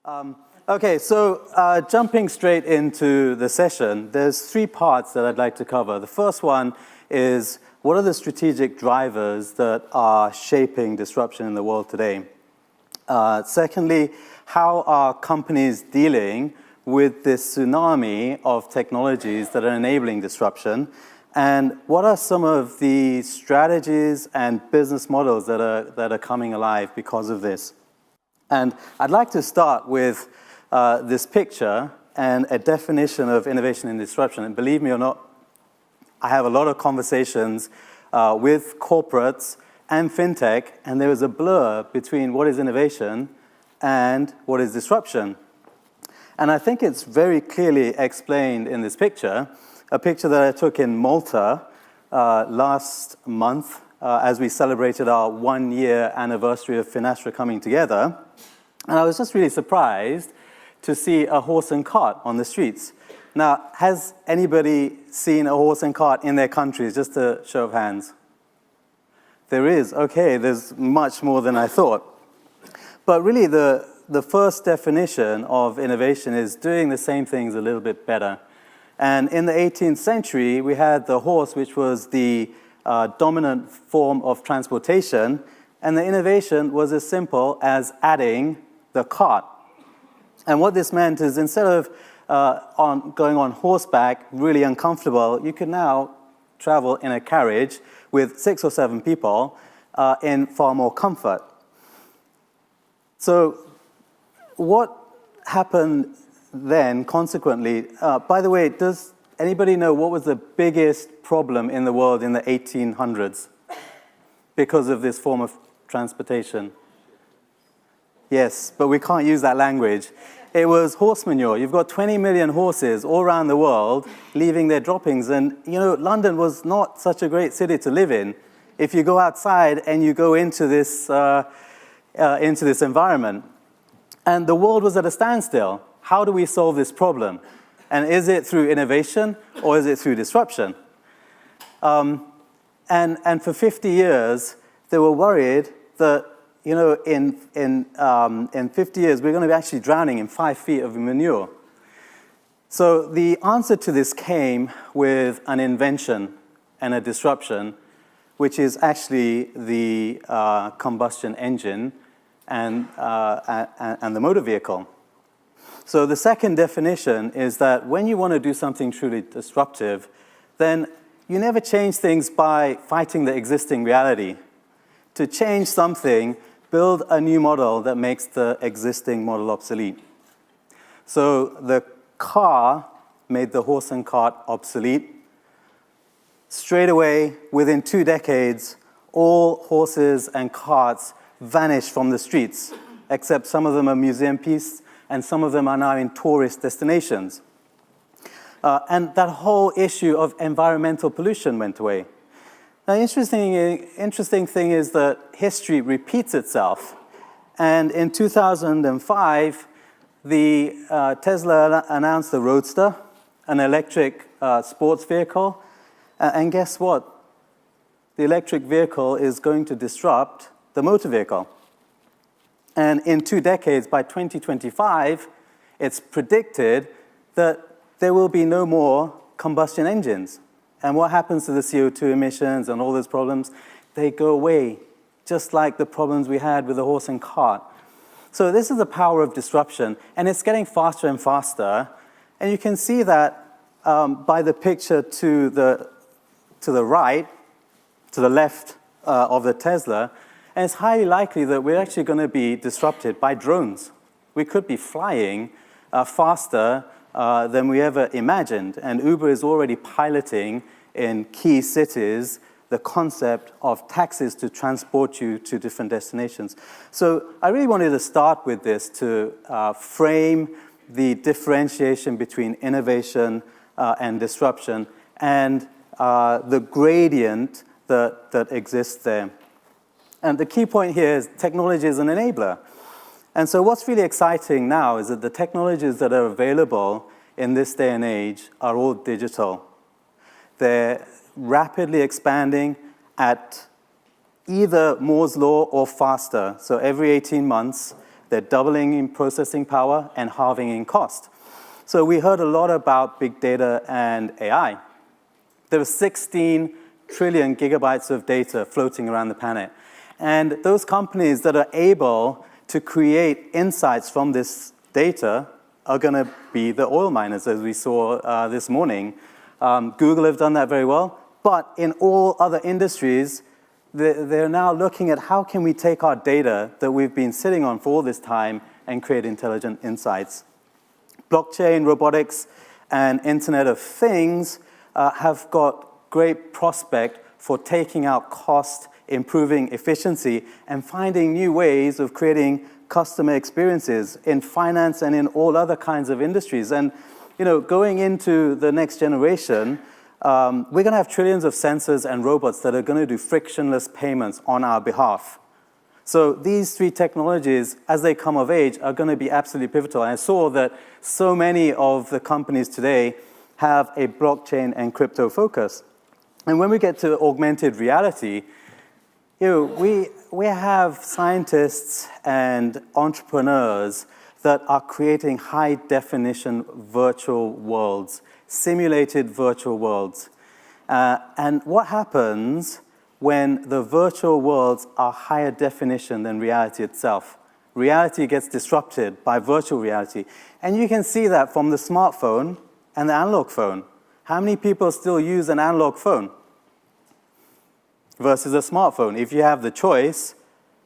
Okay, so jumping straight into the session, there's three parts that I'd like to cover. The first one is what are the strategic drivers that are shaping disruption in the world today? Secondly, how are companies dealing with this tsunami of technologies that are enabling disruption? And what are some of the strategies and business models that are coming alive because of this? And I'd like to start with this picture and a definition of innovation and disruption. And believe me or not, I have a lot of conversations with corporates and fintech, and there is a blur between what is innovation and what is disruption. And I think it's very clearly explained in this picture, a picture that I took in Malta last month as we celebrated our 1-year anniversary of Finastra coming together. And I was just really surprised to see a horse and cart on the streets. Now, has anybody seen a horse and cart in their countries? Just a show of hands. There is, okay, there's much more than I thought. But really, the first definition of innovation is doing the same things a little bit better. And in the 18th century, we had the horse, which was the dominant form of transportation, and the innovation was as simple as adding the cart. And what this meant is instead of going on horseback, really uncomfortable, you could now travel in a carriage with 6 or 7 people in far more comfort. So what happened then, consequently, by the way, does anybody know what was the biggest problem in the world in the 1800s because of this form of transportation? Yes, but we can't use that language. It was horse manure. You've got 20 million horses all around the world leaving their droppings. And, you know, London was not such a great city to live in. If you go outside and you go into this environment, and the world was at a standstill. How do we solve this problem? And is it through innovation or is it through disruption? And for 50 years, they were worried that, you know, in 50 years, we're going to be actually drowning in 5 feet of manure. So the answer to this came with an invention and a disruption, which is actually the combustion engine and the motor vehicle. So the second definition is that when you want to do something truly disruptive, then you never change things by fighting the existing reality. To change something, build a new model that makes the existing model obsolete. So the car made the horse and cart obsolete. Straight away, within 2 decades, all horses and carts vanished from the streets, except some of them are museum pieces, and some of them are now in tourist destinations. And that whole issue of environmental pollution went away. Now, interesting thing is that history repeats itself. And in 2005, Tesla announced the Roadster, an electric sports vehicle. And guess what? The electric vehicle is going to disrupt the motor vehicle. And in 2 decades, by 2025, it's predicted that there will be no more combustion engines. And what happens to the CO2 emissions and all those problems? They go away, just like the problems we had with the horse and cart. So this is the power of disruption, and it's getting faster and faster. And you can see that by the picture to the right, to the left of the Tesla, and it's highly likely that we're actually going to be disrupted by drones. We could be flying faster than we ever imagined. And Uber is already piloting in key cities the concept of taxis to transport you to different destinations. So I really wanted to start with this to frame the differentiation between innovation and disruption and the gradient that exists there. And the key point here is technology is an enabler. And so what's really exciting now is that the technologies that are available in this day and age are all digital. They're rapidly expanding at either Moore's law or faster. So every 18 months, they're doubling in processing power and halving in cost. So we heard a lot about big data and AI. There are 16 trillion gigabytes of data floating around the planet. And those companies that are able to create insights from this data are going to be the oil miners, as we saw this morning. Google have done that very well. But in all other industries, they're now looking at how can we take our data that we've been sitting on for all this time and create intelligent insights. Blockchain, robotics, and Internet of Things have got great prospect for taking out cost, improving efficiency, and finding new ways of creating customer experiences in finance and in all other kinds of industries. And going into the next generation, we're going to have trillions of sensors and robots that are going to do frictionless payments on our behalf. So these three technologies, as they come of age, are going to be absolutely pivotal. And I saw that so many of the companies today have a blockchain and crypto focus. And when we get to augmented reality, we have scientists and entrepreneurs that are creating high-definition virtual worlds, simulated virtual worlds. And what happens when the virtual worlds are higher definition than reality itself? Reality gets disrupted by virtual reality. And you can see that from the smartphone and the analog phone. How many people still use an analog phone versus a smartphone? If you have the choice,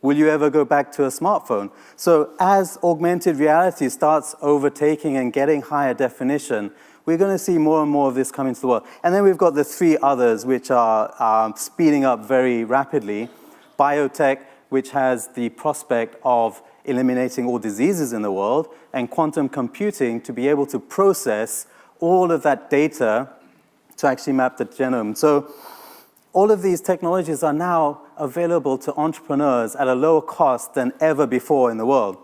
will you ever go back to a smartphone? So as augmented reality starts overtaking and getting higher definition, we're going to see more and more of this come into the world. And then we've got the three others which are speeding up very rapidly. Biotech, which has the prospect of eliminating all diseases in the world, and quantum computing to be able to process all of that data to actually map the genome. So all of these technologies are now available to entrepreneurs at a lower cost than ever before in the world.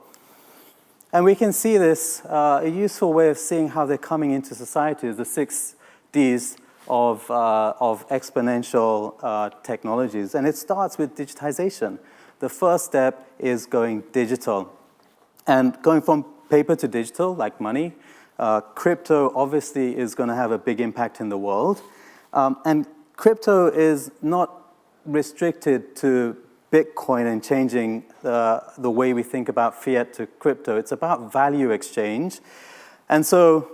And we can see this, a useful way of seeing how they're coming into society is the 6 Ds of exponential technologies. And it starts with digitization. The first step is going digital. And going from paper to digital, like money, crypto obviously is going to have a big impact in the world. And crypto is not restricted to Bitcoin and changing the way we think about fiat to crypto. It's about value exchange. And so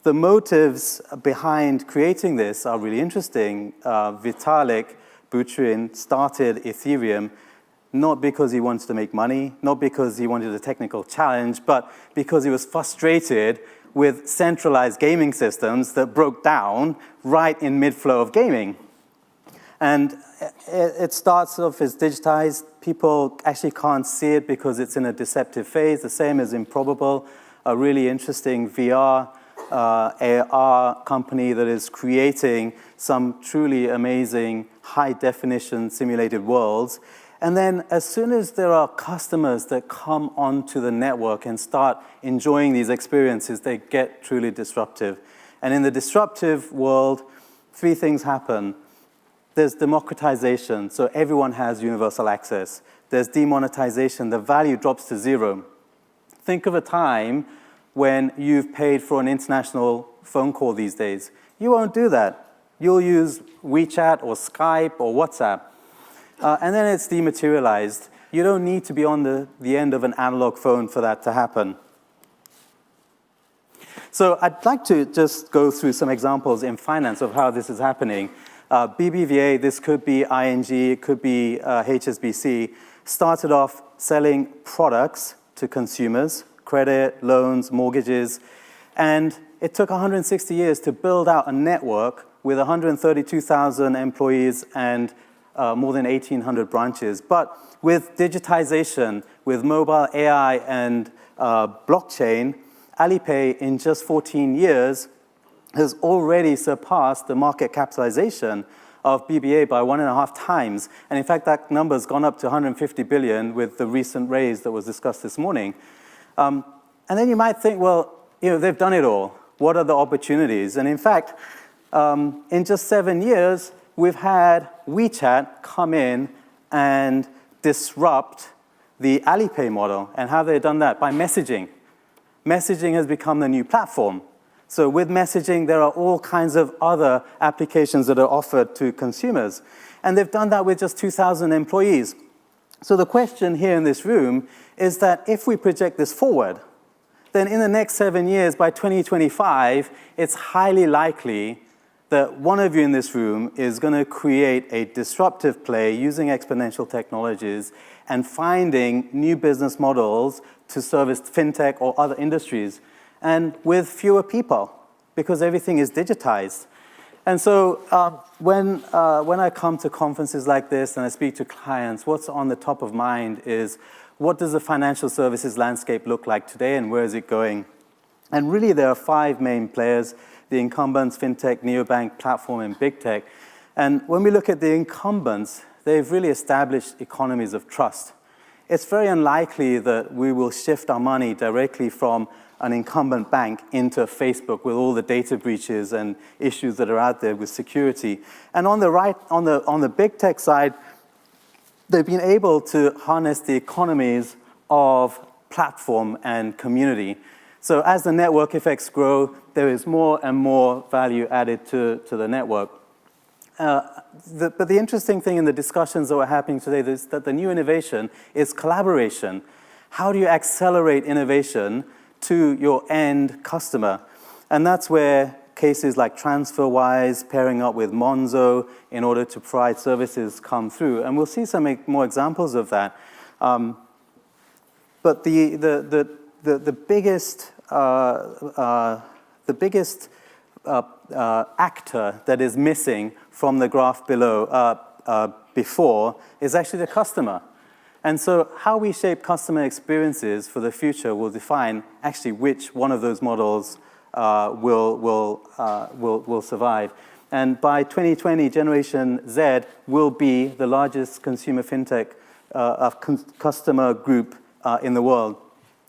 the motives behind creating this are really interesting. Vitalik Buterin started Ethereum not because he wanted to make money, not because he wanted a technical challenge, but because he was frustrated with centralized gaming systems that broke down right in mid-flow of gaming. And it starts off as digitized. People actually can't see it because it's in a deceptive phase, the same as Improbable, a really interesting VR, AR company that is creating some truly amazing high-definition simulated worlds. And then as soon as there are customers that come onto the network and start enjoying these experiences, they get truly disruptive. And in the disruptive world, 3 things happen. There's democratization, so everyone has universal access. There's demonetization, the value drops to 0. Think of a time when you've paid for an international phone call these days. You won't do that. You'll use WeChat or Skype or WhatsApp. And then it's dematerialized. You don't need to be on the end of an analog phone for that to happen. So I'd like to just go through some examples in finance of how this is happening. BBVA, this could be ING, it could be HSBC, started off selling products to consumers, credit, loans, mortgages, and it took 160 years to build out a network with 132,000 employees and more than 1,800 branches. But with digitization, with mobile AI and blockchain, Alipay in just 14 years has already surpassed the market capitalization of BBA by 1.5 times. And in fact, that number's gone up to 150 billion with the recent raise that was discussed this morning. And then you might think, well, they've done it all. What are the opportunities? And in fact, in just 7 years, we've had WeChat come in and disrupt the Alipay model. And how they've done that? By messaging. Messaging has become the new platform. So with messaging, there are all kinds of other applications that are offered to consumers. And they've done that with just 2,000 employees. So the question here in this room is that if we project this forward, then in the next 7 years, by 2025, it's highly likely that one of you in this room is going to create a disruptive play using exponential technologies and finding new business models to service fintech or other industries, and with fewer people, because everything is digitized. And so when I come to conferences like this and I speak to clients, what's on the top of mind is, what does the financial services landscape look like today and where is it going? And really there are 5 main players: the incumbents, fintech, neobank, platform, and big tech. And when we look at the incumbents, they've really established economies of trust. It's very unlikely that we will shift our money directly from an incumbent bank into Facebook with all the data breaches and issues that are out there with security. And on the right, on the big tech side, they've been able to harness the economies of platform and community. So as the network effects grow, there is more and more value added to the network. But the interesting thing in the discussions that were happening today is that the new innovation is collaboration. How do you accelerate innovation to your end customer? And that's where cases like TransferWise pairing up with Monzo in order to provide services come through. And we'll see some more examples of that. But the biggest actor that is missing from the graph below before is actually the customer. And so how we shape customer experiences for the future will define actually which one of those models will survive. And by 2020, Generation Z will be the largest consumer fintech customer group in the world.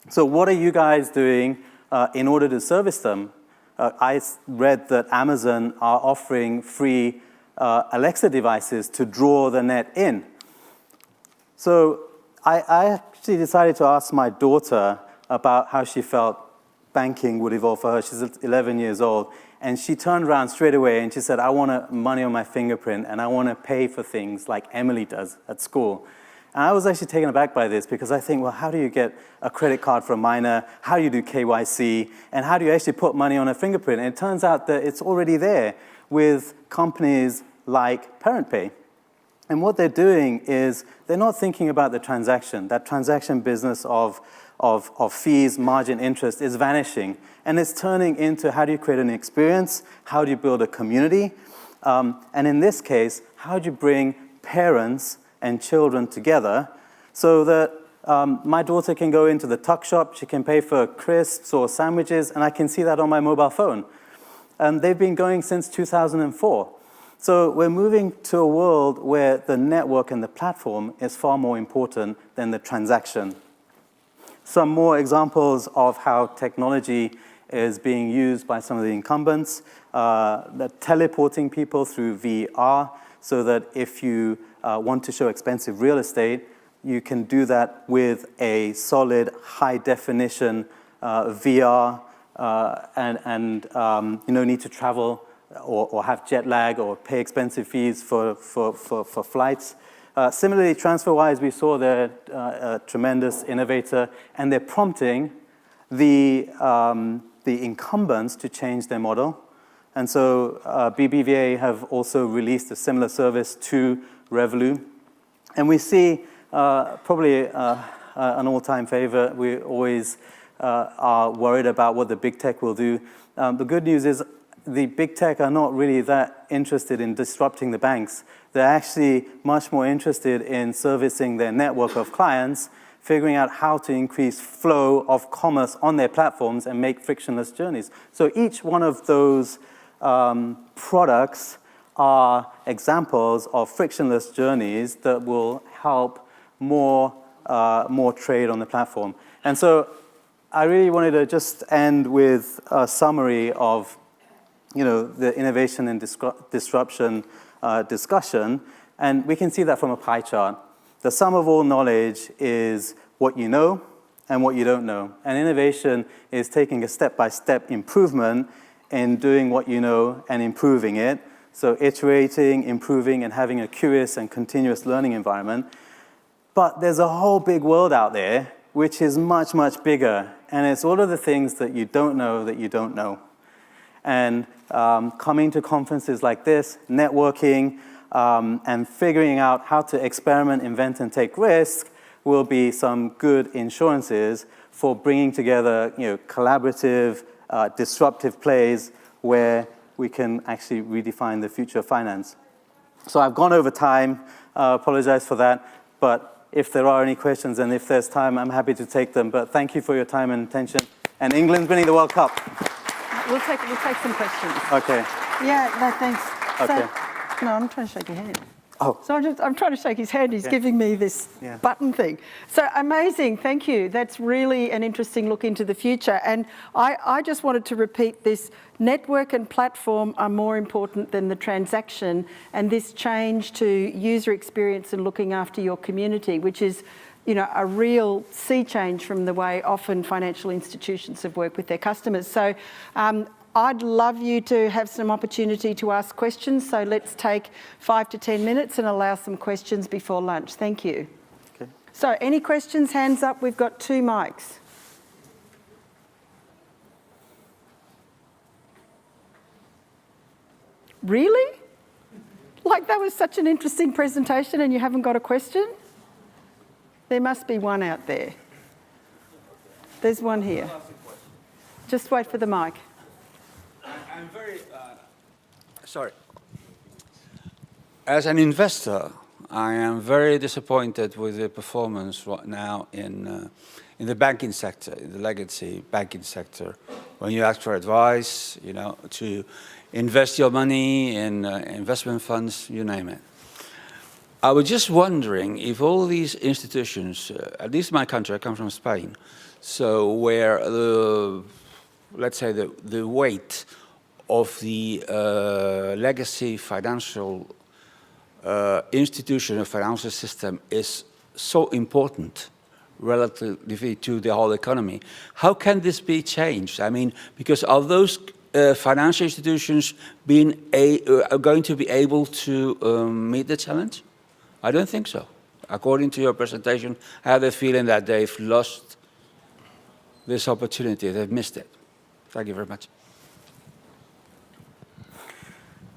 So what are you guys doing in order to service them? I read that Amazon are offering free Alexa devices to draw the net in. So I actually decided to ask my daughter about how she felt banking would evolve for her. She's 11 years old. And she turned around straight away and she said, I want money on my fingerprint and I want to pay for things like Emily does at school. And I was actually taken aback by this because I think, well, how do you get a credit card for a minor? How do you do KYC? And how do you actually put money on a fingerprint? And it turns out that it's already there with companies like ParentPay. And what they're doing is they're not thinking about the transaction. That transaction business of fees, margin, interest is vanishing. And it's turning into how do you create an experience? How do you build a community? And in this case, how do you bring parents and children together so that my daughter can go into the tuck shop, she can pay for crisps or sandwiches, and I can see that on my mobile phone. And they've been going since 2004. So we're moving to a world where the network and the platform is far more important than the transaction. Some more examples of how technology is being used by some of the incumbents. Teleporting people through VR, so that if you want to show expensive real estate, you can do that with a solid high-definition VR and you don't need to travel or have jet lag or pay expensive fees for flights. Similarly, TransferWise, we saw they're a tremendous innovator, and they're prompting the incumbents to change their model. And so BBVA have also released a similar service to Revolut. And we see probably an all-time favorite. We always are worried about what the big tech will do. The good news is the big tech are not really that interested in disrupting the banks. They're actually much more interested in servicing their network of clients, figuring out how to increase flow of commerce on their platforms and make frictionless journeys. So each one of those products are examples of frictionless journeys that will help more trade on the platform. And so I really wanted to just end with a summary of the innovation and disruption discussion, and we can see that from a pie chart. The sum of all knowledge is what you know and what you don't know. And innovation is taking a step-by-step improvement in doing what you know and improving it. So iterating, improving, and having a curious and continuous learning environment. But there's a whole big world out there which is much, much bigger. And it's all of the things that you don't know that you don't know. And coming to conferences like this, networking, and figuring out how to experiment, invent, and take risk will be some good insurances for bringing together, collaborative, disruptive plays where we can actually redefine the future of finance. So I've gone over time, apologize for that, but if there are any questions and if there's time, I'm happy to take them. But thank you for your time and attention. And England's winning the World Cup. We'll take some questions. Okay. Yeah, no, thanks. Okay. So, no, I'm trying to shake your hand. Oh. So I'm trying to shake his hand. He's giving me this button thing. So amazing, thank you. That's really an interesting look into the future. And I just wanted to repeat this. Network and platform are more important than the transaction, and this change to user experience and looking after your community, which is a real sea change from the way often financial institutions have worked with their customers. So I'd love you to have some opportunity to ask questions. So let's take 5 to 10 minutes and allow some questions before lunch. Thank you. Okay. So any questions? Hands up. We've got 2 mics. Really? Like that was such an interesting presentation and you haven't got a question? There must be one out there. There's one here. Just wait for the mic. I'm very, sorry. As an investor, I am very disappointed with the performance right now in the banking sector, in the legacy banking sector. When you ask for advice, to invest your money in investment funds, you name it. I was just wondering if all these institutions, at least in my country, I come from Spain, so where let's say the weight of the legacy financial institution or financial system is so important relatively to the whole economy. How can this be changed? I mean, because are those financial institutions are going to be able to meet the challenge? I don't think so. According to your presentation, I have the feeling that they've lost this opportunity, they've missed it. Thank you very much.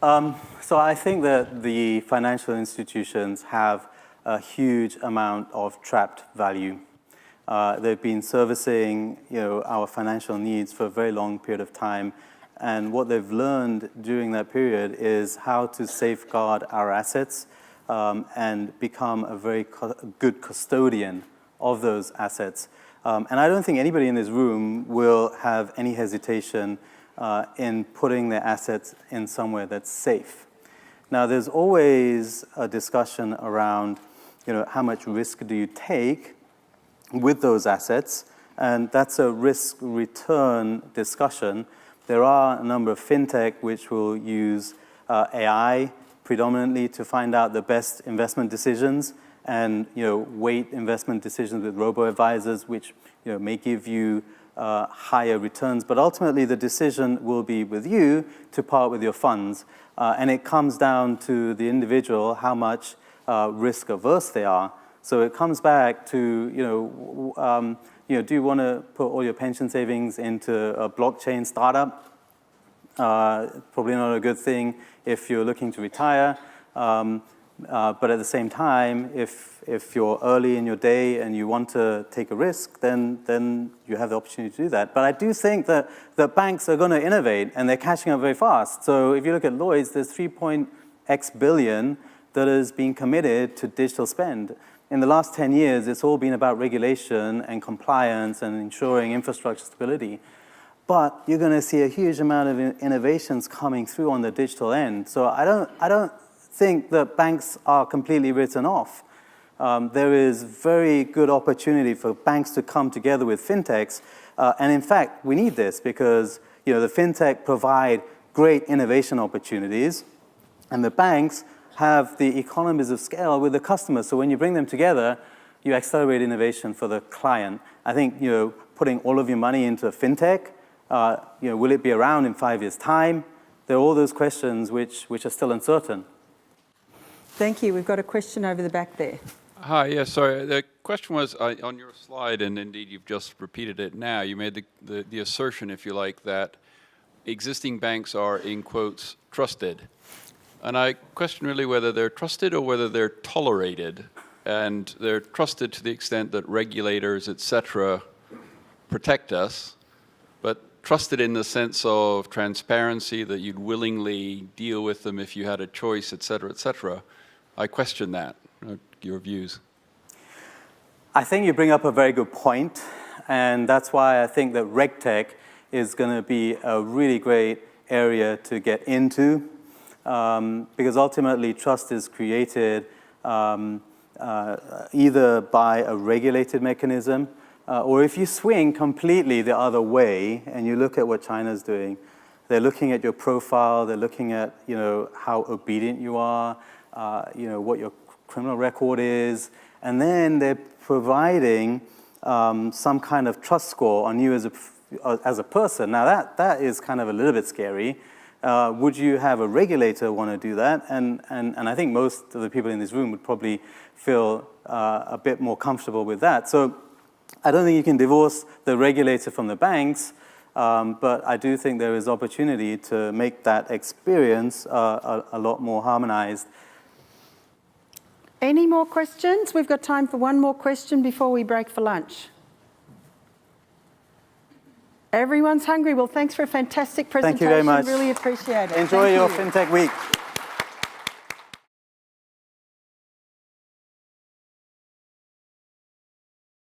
So I think that the financial institutions have a huge amount of trapped value. They've been servicing, our financial needs for a very long period of time, and what they've learned during that period is how to safeguard our assets and become a very good custodian of those assets. And I don't think anybody in this room will have any hesitation in putting their assets in somewhere that's safe. Now, there's always a discussion around, how much risk do you take with those assets, and that's a risk-return discussion. There are a number of fintech which will use AI predominantly to find out the best investment decisions and weight investment decisions with robo-advisors, which may give you higher returns. But ultimately, the decision will be with you to part with your funds. And it comes down to the individual, how much risk averse they are. So it comes back to, do you want to put all your pension savings into a blockchain startup? Probably not a good thing if you're looking to retire. But at the same time, if you're early in your day and you want to take a risk, then you have the opportunity to do that. But I do think that banks are going to innovate, and they're catching up very fast. So if you look at Lloyd's, there's 3.x billion that has been committed to digital spend. In the last 10 years, it's all been about regulation and compliance and ensuring infrastructure stability. But you're going to see a huge amount of innovations coming through on the digital end. So I don't think that banks are completely written off. There is very good opportunity for banks to come together with fintechs. And in fact, we need this because the fintech provide great innovation opportunities. And the banks have the economies of scale with the customer. So when you bring them together, you accelerate innovation for the client. I think, putting all of your money into Fintech, will it be around in 5 years' time? There are all those questions which are still uncertain. Thank you. We've got a question over the back there. Hi, yeah, sorry. The question was on your slide, and indeed you've just repeated it now. You made the assertion, if you like, that existing banks are, in quotes, trusted. And I question really whether they're trusted or whether they're tolerated. And they're trusted to the extent that regulators, et cetera, protect us, but trusted in the sense of transparency, that you'd willingly deal with them if you had a choice, et cetera, et cetera. I question that. Your views? I think you bring up a very good point, and that's why I think that RegTech is going to be a really great area to get into, because ultimately trust is created either by a regulated mechanism, or if you swing completely the other way and you look at what China's doing, they're looking at your profile, they're looking at how obedient you are, what your criminal record is, and then they're providing some kind of trust score on you as a person. Now that is kind of a little bit scary. Would you have a regulator want to do that? And I think most of the people in this room would probably feel a bit more comfortable with that. So I don't think you can divorce the regulator from the banks, but I do think there is opportunity to make that experience a lot more harmonized. Any more questions? We've got time for one more question before we break for lunch. Everyone's hungry. Well, thanks for a fantastic presentation. Thank you very much. Really appreciate it. Enjoy your FinTech week.